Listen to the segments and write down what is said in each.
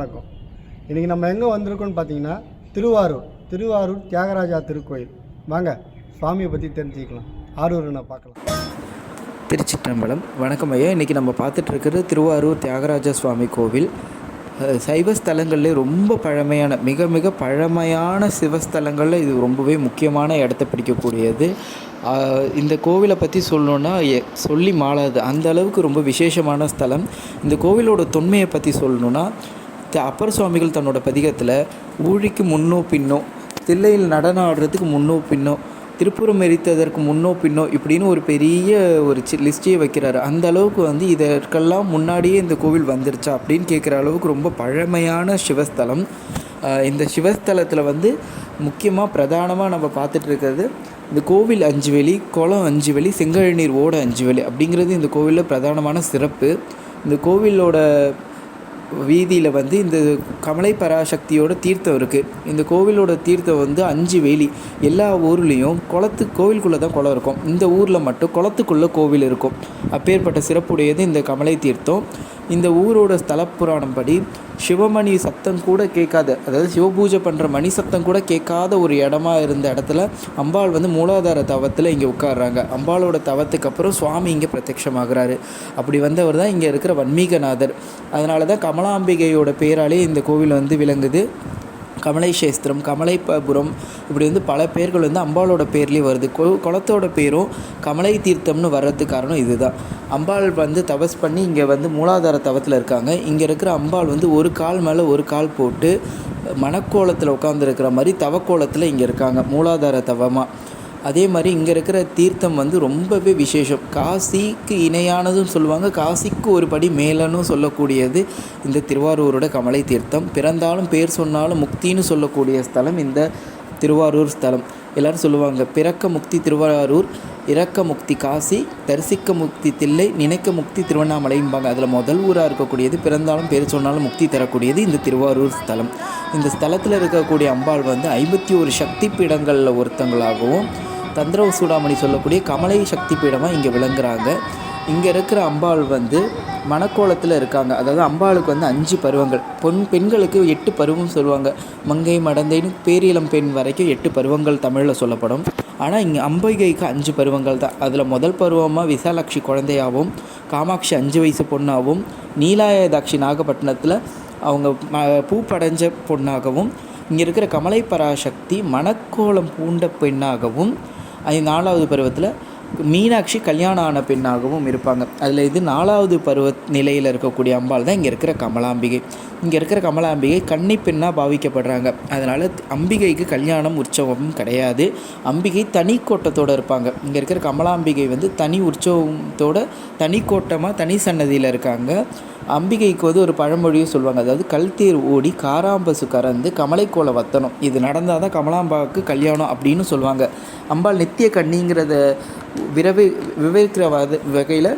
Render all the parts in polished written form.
வணக்கம். இன்றைக்கி நம்ம எங்கே வந்திருக்கோம்னு பார்த்தீங்கன்னா திருவாரூர் தியாகராஜா திருக்கோயில். வாங்க சுவாமியை பற்றி தெரிஞ்சுக்கலாம். ஆரூரை பார்க்கலாம். திருச்சிற்றம்பலம். வணக்கம் ஐயா. இன்றைக்கி நம்ம பார்த்துட்ருக்கிறது திருவாரூர் தியாகராஜ சுவாமி கோவில். சைவஸ்தலங்களில் ரொம்ப பழமையான மிக மிக பழமையான சிவஸ்தலங்களில் இது ரொம்பவே முக்கியமான இடத்த பிடிக்கக்கூடியது. இந்த கோவிலை பற்றி சொல்லணுன்னா சொல்லி மாளாது, அந்த அளவுக்கு ரொம்ப விசேஷமான ஸ்தலம். இந்த கோவிலோட தொன்மையை பற்றி சொல்லணுன்னா, அப்பர் சுவாமிகள் தன்னோட பதிகத்தில் ஊழிக்கு முன்னோ பின்னோ, தில்லையில் நடனம் ஆடுறதுக்கு முன்னோ பின்னோ, திருப்புறம் எரித்ததற்கு முன்னோ பின்னோ இப்படின்னு ஒரு பெரிய ஒரு லிஸ்ட்டே வைக்கிறாரு. அந்த அளவுக்கு இதற்கெல்லாம் முன்னாடியே இந்த கோவில் வந்துருச்சா அப்படின்னு கேட்குற அளவுக்கு ரொம்ப பழமையான சிவஸ்தலம். இந்த சிவஸ்தலத்தில் முக்கியமாக பிரதானமாக நம்ம பார்த்துட்டு இருக்கிறது இந்த கோவில் 5 வேலி, குளம் 5 வேலி, செங்கழநீர் ஓட 5 வேலி அப்படிங்கிறது இந்த கோவிலில் பிரதானமான சிறப்பு. இந்த கோவிலோட வீதியில் இந்த கமலை பராசக்தியோட தீர்த்தம் இருக்குது. இந்த கோவிலோட தீர்த்தம் 5 வேலி. எல்லா ஊர்லேயும் கோவிலுக்குள்ளே தான் குளம் இருக்கும். இந்த ஊரில் மட்டும் குளத்துக்குள்ளே கோவில் இருக்கும். அப்பேற்பட்ட சிறப்புடையது இந்த கமலை தீர்த்தம். இந்த ஊரோட ஸ்தல புராணம் படி சிவமணி சத்தம் கூட கேட்காத, அதாவது சிவபூஜை பண்ணுற மணி சத்தம் கூட கேட்காத ஒரு இடமா இருந்த இடத்துல அம்பாள் மூலாதார தவத்தில் இங்கே உட்கார்றாங்க. அம்பாளோட தவத்துக்கு அப்புறம் சுவாமி இங்கே பிரத்யட்சமாகிறாரு. அப்படி வந்தவர் தான் இங்கே இருக்கிற வன்மீகநாதர். அதனால தான் கமலாம்பிகையோட பேராலே இந்த கோவில் விளங்குது. கமலைசேஸ்திரம், கமலைபுரம் இப்படி பல பேர்கள் அம்பாளோட பேர்லேயே வருது. குளத்தோட பேரும் கமலை தீர்த்தம்னு வர்றதுக்கு காரணம் இதுதான். அம்பாள் தபஸ் பண்ணி இங்கே மூலாதார தவத்தில் இருக்காங்க. இங்கே இருக்கிற அம்பாள் ஒரு கால் மேலே ஒரு கால் போட்டு மணக்கோலத்தில் உட்காந்துருக்கிற மாதிரி தவக்கோலத்தில் இங்கே இருக்காங்க, மூலாதார தவமாக. அதே மாதிரி இங்கே இருக்கிற தீர்த்தம் ரொம்பவே விசேஷம். காசிக்கு இணையானதும் சொல்லுவாங்க, காசிக்கு ஒரு படி மேலன்னு சொல்லக்கூடியது இந்த திருவாரூரோட கமலை தீர்த்தம். பிறந்தாலும் பேர் சொன்னாலும் முக்தின்னு சொல்லக்கூடிய ஸ்தலம் இந்த திருவாரூர் ஸ்தலம். எல்லோரும் சொல்லுவாங்க, பிறக்க முக்தி திருவாரூர், இறக்க முக்தி காசி, தரிசிக்க முக்தி தில்லை, நினைக்க முக்தி திருவண்ணாமலைம்பாங்க. அதில் முதல் ஊராக இருக்கக்கூடியது, பிறந்தாலும் பேர் சொன்னாலும் முக்தி தரக்கூடியது இந்த திருவாரூர் ஸ்தலம். இந்த ஸ்தலத்தில் இருக்கக்கூடிய அம்பாள் 51 சக்தி பீடங்களில் ஒருத்தங்களாகவும், தந்திர சூடாமணி சொல்லக்கூடிய கமலை சக்தி பீடமாக இங்கே விளங்குறாங்க. இங்கே இருக்கிற அம்பாள் மணக்கோலத்தில் இருக்காங்க. அதாவது அம்பாளுக்கு 5 பருவங்கள். பெண்களுக்கு 8 பருவம் சொல்லுவாங்க. மங்கை மடந்தைன்னு பேரிளம் பெண் வரைக்கும் 8 பருவங்கள் தமிழில் சொல்லப்படும். ஆனால் இங்கே அம்பிகைக்கு 5 பருவங்கள் தான். அதில் முதல் பருவமாக விசாலாட்சி குழந்தையாகவும், காமாட்சி 5 வயசு பொண்ணாகவும், நீலாயதாட்சி நாகப்பட்டினத்தில் அவங்க பூப்படைஞ்ச பொண்ணாகவும், இங்கே இருக்கிற கமலை பராசக்தி மணக்கோலம் பூண்ட பெண்ணாகவும், 4வது பருவத்தில் மீனாட்சி கல்யாணம் ஆன பெண்ணாகவும் இருப்பாங்க. அதில் இது 4வது பருவ நிலையில் இருக்கக்கூடிய அம்பாள் தான் இங்கே இருக்கிற கமலாம்பிகை. இங்கே இருக்கிற கமலாம்பிகை கன்னி பெண்ணாக பாவிக்கப்படுறாங்க. அதனால் அம்பிகைக்கு கல்யாணம் உற்சவமும் கிடையாது. அம்பிகை தனி கோட்டத்தோடு இருப்பாங்க. இங்கே இருக்கிற கமலாம்பிகை தனி உற்சவத்தோட தனி கோட்டமாக தனி சன்னதியில் இருக்காங்க. அம்பிகைக்கு ஒரு பழமொழியும் சொல்லுவாங்க, அதாவது கல்தேர் ஓடி காராம்பசு கறந்து கமலைக்கோலை வத்தணும், இது நடந்தால் தான் கமலாம்பாவுக்கு கல்யாணம் அப்படின்னு சொல்லுவாங்க. அம்பாள் நித்திய கன்னிங்கிறத விவரிக்கிற வகையில்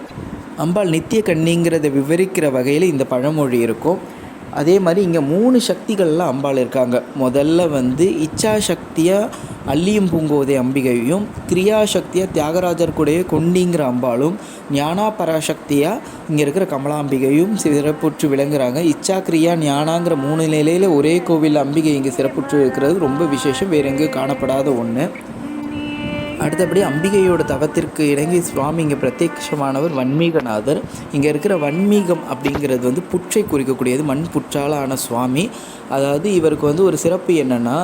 விவரிக்கிற வகையில் இந்த பழமொழி இருக்கும். அதே மாதிரி இங்கே 3 சக்திகள்லாம் அம்பாள் இருக்காங்க. முதல்ல இச்சா சக்தியாக அல்லியும் பூங்கோதை அம்பிகையும், கிரியா சக்தியாக தியாகராஜர் கூடைய கொண்டிங்கிற அம்பாளும், ஞானா பராசக்தியாக இங்கே இருக்கிற கமலாம்பிகையும் சிறப்புற்று விளங்குறாங்க. இச்சா கிரியா ஞானாங்கிற 3 நிலையில் ஒரே கோவில் அம்பிகை இங்கே சிறப்புற்று இருக்கிறது ரொம்ப விசேஷம், வேறு எங்கேயும் காணப்படாத ஒன்று. அடுத்தபடி அம்பிகையோட தவத்திற்கு இறங்கி சுவாமி இங்கே பிரத்யட்சமானவர் வன்மீகநாதர். இங்கே இருக்கிற வன்மீகம் அப்படிங்கிறது புற்றை குறிக்கக்கூடியது, மண் புற்றால் ஆன சுவாமி. அதாவது இவருக்கு ஒரு சிறப்பு என்னென்னா,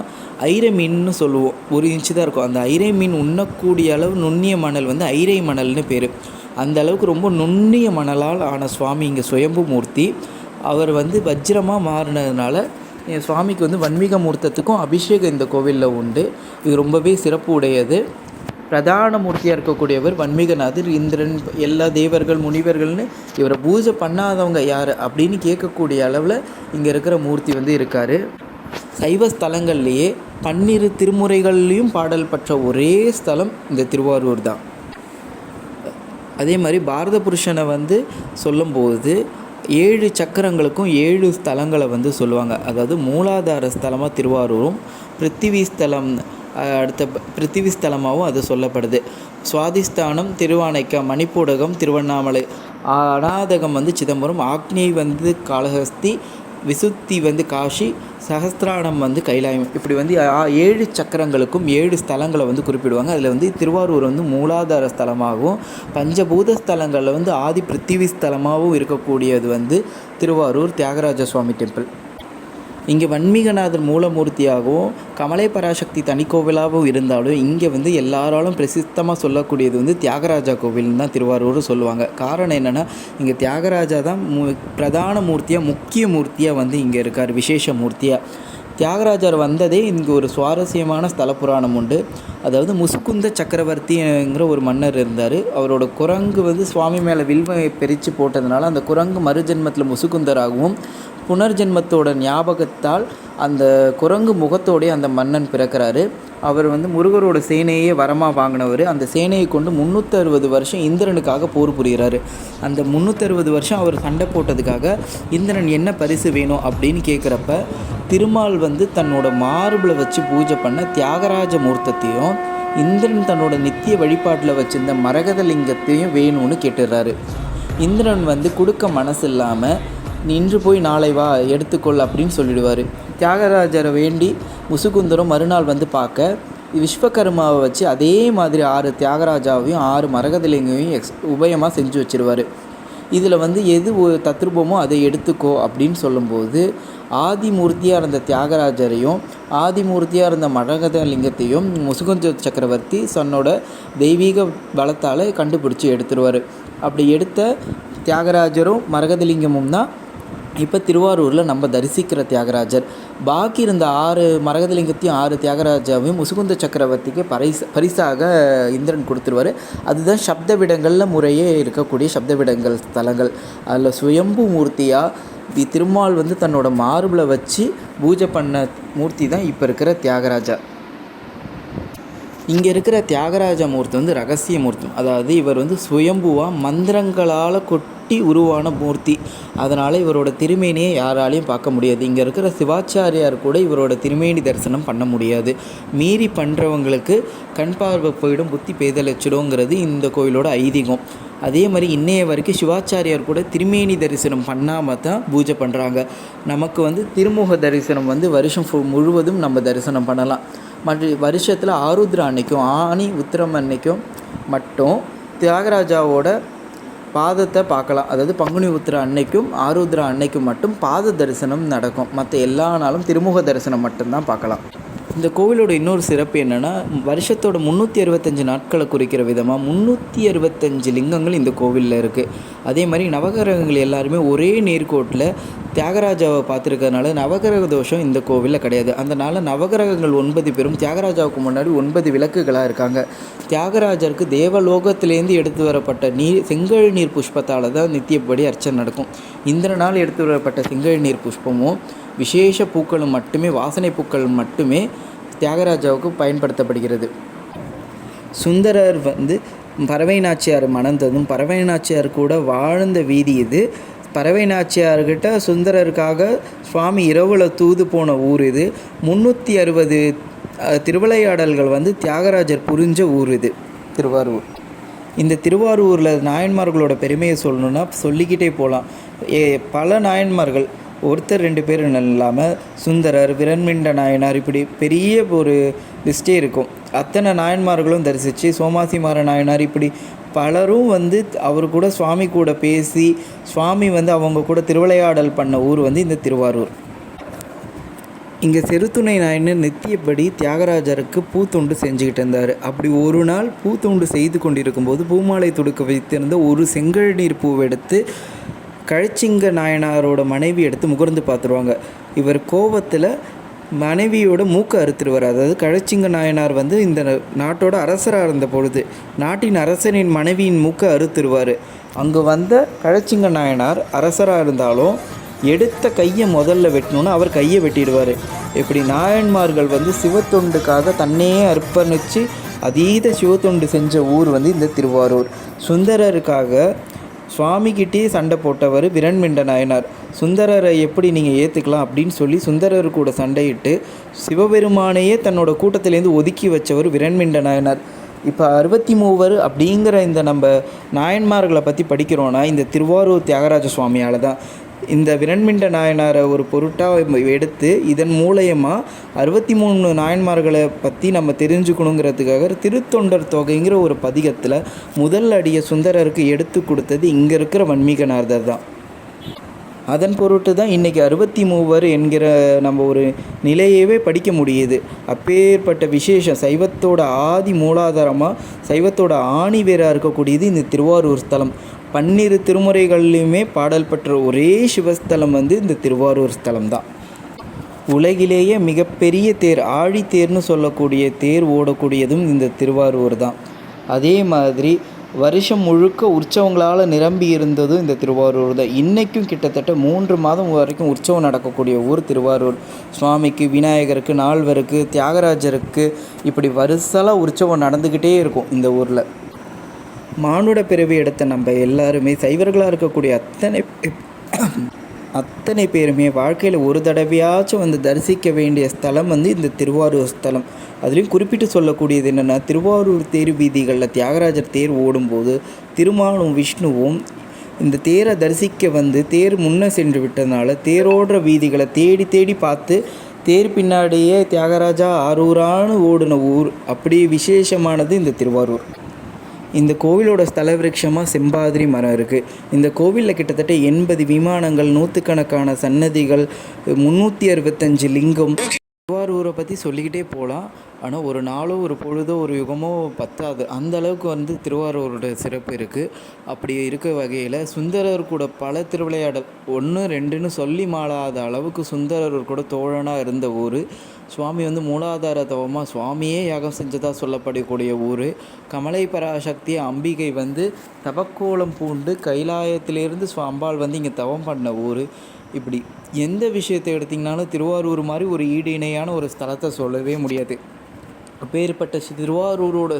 ஐரை மீன்னு சொல்லுவோம், 1 இன்ச்சு தான் இருக்கும். அந்த ஐரை மீன் உண்ணக்கூடிய அளவு நுண்ணிய மணல் ஐரை மணல்னு பேர். அந்த அளவுக்கு ரொம்ப நுண்ணிய மணலால் ஆன சுவாமி இங்கே சுயம்பு மூர்த்தி. அவர் வஜ்ரமாக மாறினதுனால சுவாமிக்கு வன்மீக மூர்த்தத்துக்கும் அபிஷேகம் இந்த கோவிலில் உண்டு. இது ரொம்பவே சிறப்பு உடையது. பிரதான மூர்த்தியாக இருக்கக்கூடியவர் வன்மீகநாதர். இந்திரன், எல்லா தேவர்கள், முனிவர்கள்னு இவரை பூஜை பண்ணாதவங்க யார் அப்படின்னு கேட்கக்கூடிய அளவில் இங்கே இருக்கிற மூர்த்தி இருக்கார். சைவ ஸ்தலங்கள்லேயே 12 திருமுறைகள்லேயும் பாடல் பெற்ற ஒரே ஸ்தலம் இந்த திருவாரூர் தான். அதே மாதிரி பாரத புருஷனை சொல்லும்போது 7 சக்கரங்களுக்கும் 7 ஸ்தலங்களை சொல்லுவாங்க. அதாவது மூலாதார ஸ்தலமாக திருவாரூரும், பிருத்திவி ஸ்தலம் அடுத்த பிருத்திவி ஸ்தலமாகவும் அது சொல்லப்படுது. சுவாதிஸ்தானம் திருவானைக்கா, மணிப்பூடகம் திருவண்ணாமலை, அநாதகம் சிதம்பரம், ஆக்னி காளஹஸ்தி, விசுத்தி வந்து காஷி, சஹஸ்திரானம் வந்து கைலாயம். இப்படி வந்து 7 சக்கரங்களுக்கும் 7 ஸ்தலங்களை வந்து குறிப்பிடுவாங்க. அதில் வந்து திருவாரூர் வந்து மூலாதார ஸ்தலமாகவும் பஞ்சபூத ஸ்தலங்களில் வந்து ஆதி பிருத்திவி ஸ்தலமாகவும் இருக்கக்கூடியது வந்து திருவாரூர் தியாகராஜ சுவாமி டெம்பிள். இங்கே வன்மீகநாதர் மூலமூர்த்தியாகவும் கமலை பராசக்தி தனிக்கோவிலாகவும் இருந்தாலும் இங்கே வந்து எல்லாராலும் பிரசித்தமாக சொல்லக்கூடியது வந்து தியாகராஜா கோவில்னு தான் திருவாரூர் சொல்லுவாங்க. காரணம் என்னென்னா, இங்கே தியாகராஜா தான் பிரதான மூர்த்தியாக, முக்கிய மூர்த்தியாக வந்து இங்கே இருக்கார், விசேஷ மூர்த்தியாக. தியாகராஜர் வந்ததே இங்கே ஒரு சுவாரஸ்யமான ஸ்தல புராணம் உண்டு. அதாவது முசுகுந்த சக்கரவர்த்திங்கிற ஒரு மன்னர் இருந்தார். அவரோட குரங்கு வந்து சுவாமி மேலே வில்வை பிரித்து போட்டதுனால அந்த குரங்கு மறுஜென்மத்தில் முசுகுந்தராகவும், புனர்ஜென்மத்தோட ஞாபகத்தால் அந்த குரங்கு முகத்தோடைய அந்த மன்னன் பிறக்கிறாரு. அவர் வந்து முருகரோட சேனையே வரமாக வாங்கினவர். அந்த சேனையை கொண்டு 360 வருஷம் இந்திரனுக்காக போர் புரிகிறாரு. அந்த 360 வருஷம் அவர் சண்டை போட்டதுக்காக இந்திரன் என்ன பரிசு வேணும் அப்படின்னு கேட்குறப்ப திருமால் வந்து தன்னோட மார்பில் வச்சு பூஜை பண்ண தியாகராஜ மூர்த்தத்தையும் இந்திரன் தன்னோட நித்திய வழிபாட்டில் வச்சுருந்த மரகத லிங்கத்தையும் வேணும்னு கேட்டுடுறாரு. இந்திரன் வந்து கொடுக்க மனசு இல்லாமல் நின்று போய் நாளை வா எடுத்துக்கொள் அப்படின்னு சொல்லிடுவார். தியாகராஜரை வேண்டி முசுகுந்தரும் மறுநாள் வந்து பார்க்க விஸ்வகர்மாவை வச்சு அதே மாதிரி 6 தியாகராஜாவையும் 6 மரகதலிங்கையும் உபயமாக செஞ்சு வச்சுருவார். இதில் வந்து எது தத்ரூபமோ அதை எடுத்துக்கோ அப்படின்னு சொல்லும்போது ஆதிமூர்த்தியாக இருந்த தியாகராஜரையும் ஆதிமூர்த்தியாக இருந்த மரகதலிங்கத்தையும் முசுகுந்த சக்கரவர்த்தி தன்னோட தெய்வீக பலத்தால் கண்டுபிடிச்சி எடுத்துருவார். அப்படி எடுத்த தியாகராஜரும் மரகதலிங்கமும் தான் இப்போ திருவாரூரில் நம்ம தரிசிக்கிற தியாகராஜர். பாக்கி இருந்த 6 மரகதலிங்கத்தையும் 6 தியாகராஜாவையும் முசுகுந்த சக்கரவர்த்திக்கு பரிசாக இந்திரன் கொடுத்துருவார். அதுதான் சப்தவிடங்களில் முறையே இருக்கக்கூடிய சப்தவிடங்கள் ஸ்தலங்கள். அதில் சுயம்பு மூர்த்தியாக திருமால் வந்து தன்னோட மார்பில் வச்சு பூஜை பண்ண மூர்த்தி தான் இப்போ இருக்கிற தியாகராஜா. இங்கே இருக்கிற தியாகராஜ மூர்த்தி வந்து ரகசிய மூர்த்தி. அதாவது இவர் வந்து சுயம்புவாக மந்திரங்களால் கொட்டி உருவான மூர்த்தி. அதனால் இவரோட திருமேனியை யாராலையும் பார்க்க முடியாது. இங்கே இருக்கிற சிவாச்சாரியார் கூட இவரோட திருமேனி தரிசனம் பண்ண முடியாது. மீறி பண்ணுறவங்களுக்கு கண் பார்வை போயிடும், புத்தி பேதலிச்சிடுங்கிறது இந்த கோயிலோட ஐதீகம். அதே மாதிரி இன்னைய வரைக்கும் சிவாச்சாரியார் கூட திருமேனி தரிசனம் பண்ணாமல் தான் பூஜை பண்ணுறாங்க. நமக்கு வந்து திருமுக தரிசனம் வந்து வருஷம் முழுவதும் நம்ம தரிசனம் பண்ணலாம். மற்ற வருஷத்தில் ஆருத்ரா அன்னைக்கும் ஆனி உத்திரம் அன்னைக்கும் மட்டும் தியாகராஜாவோட பாதத்தை பார்க்கலாம். அதாவது பங்குனி உத்திர அன்னைக்கும் ஆருத்ரா அன்னைக்கும் மட்டும் பாத தரிசனம் நடக்கும். மற்ற எல்லா நாளும் திருமுக தரிசனம் மட்டும்தான் பார்க்கலாம். இந்த கோவிலோட இன்னொரு சிறப்பு என்னென்னா, வருஷத்தோட 365 நாட்களை குறிக்கிற விதமாக 365 லிங்கங்கள் இந்த கோவிலில் இருக்குது. அதே மாதிரி நவகிரகங்கள் எல்லாருமே ஒரே நேர்கோட்டில் தியாகராஜாவை பார்த்துருக்கறனால நவகிரக தோஷம் இந்த கோவிலில் கிடையாது. அதனால் நவகிரகங்கள் 9 பேரும் தியாகராஜாவுக்கு முன்னாடி 9 விளக்குகளாக இருக்காங்க. தியாகராஜருக்கு தேவலோகத்திலேருந்து எடுத்து வரப்பட்ட செங்கல் நீர் புஷ்பத்தால் தான் நித்தியப்படி அர்ச்சனை நடக்கும். இந்திரனால் எடுத்து வரப்பட்ட செங்கல் நீர் புஷ்பமும் விசேஷ பூக்களும் மட்டுமே, வாசனை பூக்கள் மட்டுமே தியாகராஜாவுக்கு பயன்படுத்தப்படுகிறது. சுந்தரர் வந்து பறவை நாச்சியார் மணந்ததும் பறவை நாச்சியார் கூட வாழ்ந்த வீதி இது. பறவை நாச்சியார்கிட்ட சுந்தரருக்காக சுவாமி இரவில் தூது போன ஊர் இது. 360 திருவிளையாடல்கள் வந்து தியாகராஜர் புரிஞ்ச ஊர் இது திருவாரூர். இந்த திருவாரூரில் நாயன்மார்களோட பெருமையை சொல்லணுன்னா சொல்லிக்கிட்டே போகலாம். பல நாயன்மார்கள், ஒருத்தர் 2 பேர் இல்லாமல் சுந்தரர், விரண்மிண்ட நாயனார், இப்படி பெரிய ஒரு லிஸ்டே இருக்கும். அத்தனை நாயன்மார்களும் தரிசித்து சோமாசிமார நாயனார் இப்படி பலரும் வந்து அவர் கூட சுவாமி கூட பேசி சுவாமி வந்து அவங்க கூட திருவிளையாடல் பண்ண ஊர் வந்து இந்த திருவாரூர். இங்கே செருத்துணை நாயனர் நித்தியப்படி தியாகராஜருக்கு பூத்தொண்டு செஞ்சுக்கிட்டு இருந்தார். அப்படி ஒரு நாள் பூத்தொண்டு செய்து கொண்டிருக்கும்போது பூமாலை தொடுக்க வைத்திருந்த ஒரு செங்கல் நீர் பூவெடுத்து கழச்சிங்க நாயனாரோட மனைவி எடுத்து முகர்ந்து பார்த்துருவாங்க. இவர் கோபத்தில் மனைவியோட மூக்கை அறுத்துருவார். அதாவது கழச்சிங்க நாயனார் வந்து இந்த நாட்டோட அரசராக இருந்த பொழுது நாட்டின் அரசனின் மனைவியின் மூக்கை அறுத்துருவார். அங்கே வந்த கழச்சிங்க நாயனார் அரசராக இருந்தாலும் எடுத்த கையை முதல்ல வெட்டணுன்னு அவர் கையை வெட்டிடுவார். இப்படி நாயன்மார்கள் வந்து சிவத்தொண்டுக்காக தன்னையே அர்ப்பணித்து அதீத சிவத்தொண்டு செஞ்ச ஊர் வந்து இந்த திருவாரூர். சுந்தரருக்காக சுவாமிகிட்டே சண்டை போட்டவர் விரண்மிண்ட நாயனார். சுந்தரரை எப்படி நீங்கள் ஏற்றுக்கலாம் அப்படின்னு சொல்லி சுந்தரர் கூட சண்டையிட்டு சிவபெருமானையே தன்னோட கூட்டத்திலேருந்து ஒதுக்கி வச்சவர் விரண்மிண்ட நாயனார். இப்போ 63 அப்படிங்கிற இந்த நம்ம நாயன்மார்களை பற்றி படிக்கிறோன்னா இந்த திருவாரூர் தியாகராஜ சுவாமியால் தான். இந்த விரண்மிண்ட நாயனாரை ஒரு பொருட்டாக எடுத்து இதன் மூலயமா 63 நாயன்மார்களை பற்றி நம்ம தெரிஞ்சுக்கணுங்கிறதுக்காக திருத்தொண்டர் தொகைங்கிற ஒரு பதிகத்தில் முதல் அடியை சுந்தரருக்கு எடுத்து கொடுத்தது இங்கே இருக்கிற வன்மீகநாதர் தான். அதன் பொருட்டு தான் இன்றைக்கி 63 என்கிற நம்ம ஒரு நிலையவே படிக்க முடியுது. அப்பேற்பட்ட விசேஷம் சைவத்தோட ஆதி மூலாதாரமாக சைவத்தோட ஆணிவேராக இருக்கக்கூடியது இந்த திருவாரூர் ஸ்தலம். 12 திருமுறைகள்லையுமே பாடல் பெற்ற ஒரே சிவஸ்தலம் இந்த திருவாரூர் ஸ்தலம் தான். உலகிலேயே மிகப்பெரிய தேர் ஆழித்தேர்னு சொல்லக்கூடிய தேர் ஓடக்கூடியதும் இந்த திருவாரூர் தான். அதே மாதிரி வருஷம் முழுக்க உற்சவங்களால் நிரம்பி இருந்ததும் இந்த திருவாரூர் தான். இன்றைக்கும் கிட்டத்தட்ட 3 மாதம் வரைக்கும் உற்சவம் நடக்கக்கூடிய ஊர் திருவாரூர். சுவாமிக்கு, விநாயகருக்கு, நால்வருக்கு, தியாகராஜருக்கு இப்படி வருஷலாம் உற்சவம் நடந்துக்கிட்டே இருக்கும் இந்த ஊரில். மானுட பிறவி எடுத்த நம்ம எல்லாருமே சைவர்களாக இருக்கக்கூடிய அத்தனை பேருமே வாழ்க்கையில் ஒரு தடவையாச்சும் தரிசிக்க வேண்டிய ஸ்தலம் இந்த திருவாரூர் ஸ்தலம். அதுலேயும் குறிப்பிட்டு சொல்லக்கூடியது என்னென்னா, திருவாரூர் தேர் வீதிகளில் தியாகராஜர் தேர் ஓடும்போது திருமாலும் விஷ்ணுவும் இந்த தேரை தரிசிக்க தேர் முன்னே சென்று விட்டதுனால தேரோடுற வீதிகளை தேடி தேடி பார்த்து தேர் பின்னாடியே தியாகராஜா ஆரூரான்னு ஓடின ஊர். அப்படி விசேஷமானது இந்த திருவாரூர். இந்த கோவிலோட ஸ்தல விருட்சமாக செம்பாதிரி மரம் இருக்குது. இந்த கோவிலில் கிட்டத்தட்ட 80 விமானங்கள், 100கணக்கான சன்னதிகள், 365 லிங்கம். திருவாரூரை பற்றி சொல்லிக்கிட்டே போகலாம். ஆனால் ஒரு நாளோ ஒரு பொழுதோ ஒரு யுகமோ பத்தாது. அந்த அளவுக்கு திருவாரூரோட சிறப்பு இருக்குது. அப்படி இருக்க வகையில் சுந்தரர் கூட பல திருவிளையாடல் 1 2ன்னு சொல்லி மாளாத அளவுக்கு சுந்தரர் கூட தோழனாக இருந்த ஊர். சுவாமி மூலாதார தவமாக சுவாமியே யாகம் செஞ்சதாக சொல்லப்படக்கூடிய ஊர். கமலை பராசக்தி அம்பிகை தவக்கோலம் பூண்டு கைலாயத்திலேருந்து அம்பாள் இங்கே தவம் பண்ண ஊர். இப்படி எந்த விஷயத்தை எடுத்திங்கனாலும் திருவாரூர் மாதிரி ஒரு ஈடு இணையான ஒரு ஸ்தலத்தை சொல்லவே முடியாது. அப்பேற்பட்ட திருவாரூரோட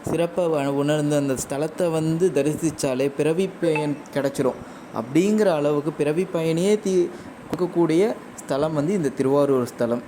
சிறப்பை உணர்ந்த அந்த ஸ்தலத்தை தரிசித்தாலே பிறவி பயன் கிடச்சிரும். அப்படிங்கிற அளவுக்கு பிறவி பயனையே கொடுக்கக்கூடிய ஸ்தலம் இந்த திருவாரூர் ஸ்தலம்.